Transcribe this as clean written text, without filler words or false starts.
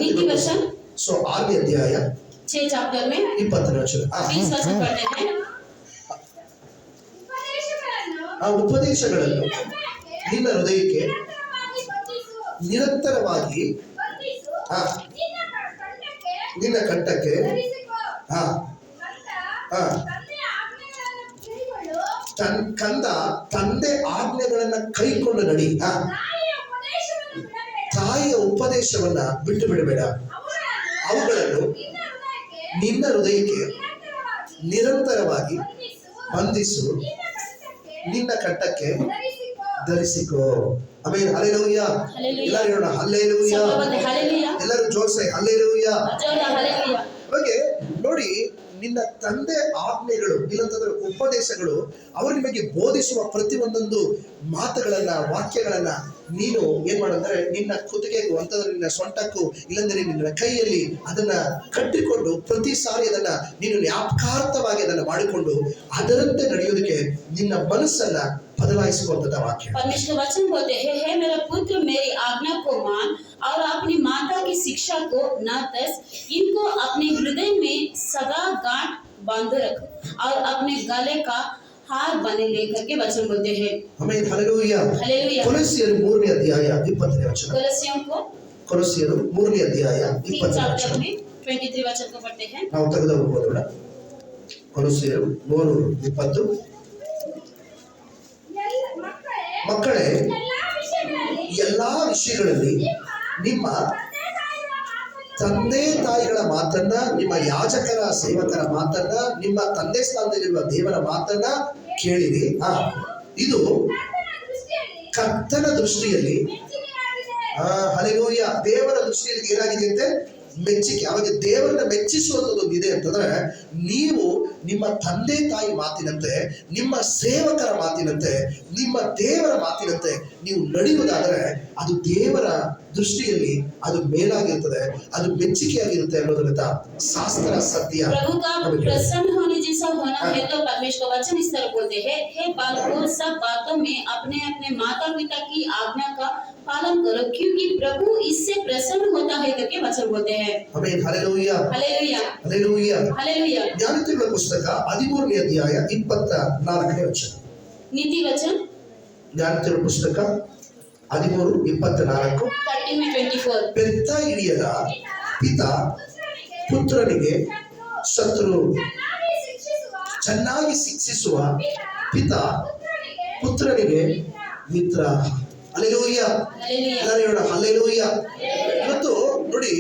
नीति वचन ಸೊ 6ನೇ ಅಧ್ಯಾಯ 6 चैप्टर में 20ನೇ ವಚನ. 20 वचन पढ़ते हैं। ಆ ಉಪದೇಶಗಳನ್ನು ನಿನ್ನ ಹೃದಯಕ್ಕೆ ನಿರಂತರವಾಗಿ ನಿನ್ನ ಕಂಠಕ್ಕೆ ತಂದೆ ಆಜ್ಞೆಗಳನ್ನ ಕೈಕೊಂಡು ನಡಿ. ತಾಯಿಯ ಉಪದೇಶವನ್ನ ಬಿಟ್ಟು ಬಿಡಬೇಡ. ಅವುಗಳನ್ನು ನಿನ್ನ ಹೃದಯಕ್ಕೆ ನಿರಂತರವಾಗಿ ಬಂಧಿಸು, ನಿನ್ನ ಕಂಠಕ್ಕೆ ಧರಿಸಿಕೋ. ಆಮೆನ್. ಹಲ್ಲೆಲೂಯ. ಎಲ್ಲರೂ ಹೇಳೋಣ ಹಲ್ಲೆಲೂಯ. ಎಲ್ಲರೂ ಜೋರ್ಸೆ ಹಲ್ಲೆಲೂಯ. ಹಾಗೆ ನೋಡಿ, ನಿನ್ನ ತಂದೆ ಆಜ್ಞೆಗಳು ಇಲ್ಲಂತಂದ್ರೆ ಉಪದೇಶಗಳು ಅವರು ನಿಮಗೆ ಬೋಧಿಸುವ ಪ್ರತಿಯೊಂದೊಂದು ಮಾತುಗಳನ್ನ ವಾಕ್ಯಗಳನ್ನ ನೀನು ಏನ್ ಮಾಡಂದ್ರೆ ನಿನ್ನ ಕುತ್ತಿಗೆಗೂ ಅಂತಂದ್ರೆ ನಿನ್ನ ಸೊಂಟಕ್ಕೂ ಇಲ್ಲಂದ್ರೆ ನಿನ್ನ ಕೈಯಲ್ಲಿ ಅದನ್ನ ಕಟ್ಟಿಕೊಂಡು ಪ್ರತಿ ಸಾರಿ ಅದನ್ನ ನೀನು ಜ್ಞಾಪಕಾರ್ಥವಾಗಿ ಅದನ್ನ ಮಾಡಿಕೊಂಡು ಅದರಂತೆ ನಡೆಯೋದಕ್ಕೆ ನಿನ್ನ ಮನಸ್ಸನ್ನ बदलाइसुವಂತ वाक्य। परमेश्वर वचन बोलते हैं, हे मेरा पुत्र मेरी आज्ञा को मान और अपनी माता की शिक्षा को न तस, इनको अपने हृदय में सदा गांठ बांधे रख और अपने गले का हार बने लेकर के वचन बोलते हैं। आमीन। हालेलुया। हालेलुया। ಕೊಲೊಸ್ಸೆಯರು 3ನೇ ಅಧ್ಯಾಯ 20ನೇ ವಚನ। ಕೊಲೊಸ್ಸೆಯರು 3ನೇ ಅಧ್ಯಾಯ 20ನೇ ವಚನ 23 वचन को पढ़ते हैं। ನಾವು ತೆಗೆದು ಓದೋಣ। ಕೊಲೊಸ್ಸೆಯರು 3:20 ಮಕ್ಕಳೇ, ಎಲ್ಲಾ ವಿಷಯಗಳಲ್ಲಿ ನಿಮ್ಮ ತಂದೆ ತಾಯಿಗಳ ಮಾತನ್ನ, ನಿಮ್ಮ ಯಾಜಕರ ಸೇವಕರ ಮಾತನ್ನ, ನಿಮ್ಮ ತಂದೆ ಸ್ಥಾನದಲ್ಲಿರುವ ದೇವರ ಮಾತನ್ನ ಕೇಳಿರಿ. ಇದು ಕರ್ತನ ದೃಷ್ಟಿಯಲ್ಲಿ ಹಲ್ಲೆಲೂಯ, ದೇವರ ದೃಷ್ಟಿಯಲ್ಲಿ ಏನಾಗಿದೆ ಅಂತೆ? ಮೆಚ್ಚಿಕೆ. ಅವಾಗ ದೇವರನ್ನ ಮೆಚ್ಚಿಸುವಂಥದ್ದು ಇದೆ ಅಂತಂದ್ರೆ, ನೀವು ನಿಮ್ಮ ತಂದೆ ತಾಯಿ ಮಾತಿನಂತೆ, ನಿಮ್ಮ ಸೇವಕರ ಮಾತಿನಂತೆ, ನಿಮ್ಮ ದೇವರ ಮಾತಿನಂತೆ ನೀವು ನಡೆಯುವುದಾದರೆ ಅದು ದೇವರ ದೃಷ್ಟಿಯಲ್ಲಿ ಅದು ಮೇಲಾಗಿರುತ್ತದೆ, ಅದು ಮೆಚ್ಚುಗೆಯಾಗಿರುತ್ತೆ ಅನ್ನೋದನ್ನ ಶಾಸ್ತ್ರ ಸತ್ಯ। प्रभु का प्रसन्न होने जैसा होना है तो परमेश्वर वचन इस तरह बोलते हैं, हे बालकों, सब बातों में अपने अपने माता पिता की आज्ञा का पालन करो, क्योंकि प्रभु इससे प्रसन्न होता है करके वचन बोलते हैं। आमीन। हालेलुया। हालेलुया। हालेलुया। हालेलुया। ಜ್ಞಾನೋಕ್ತಿಗಳ ಪುಸ್ತಕ 13ನೇ ಅಧ್ಯಾಯ 24ನೇ ವಚನ। ನೀತಿ ವಚನ ಜ್ಞಾನೋಕ್ತಿಗಳ ಪುಸ್ತಕ 13:24 13:24 ಪೆತ್ತ ಹಿಡಿಯದ ಪಿತ ಪುತ್ರನಿಗೆ ಶತ್ರು, ಚೆನ್ನಾಗಿ ಶಿಕ್ಷಿಸುವ ಪಿತ ಪುತ್ರನಿಗೆ ಮಿತ್ರ. ಹಲ್ಲೆಲೂಯ. ಎಲ್ಲರೂ ಹೇಳೋಣ ಹಲ್ಲೆಲೂಯ. ಇವತ್ತು ನೋಡಿ,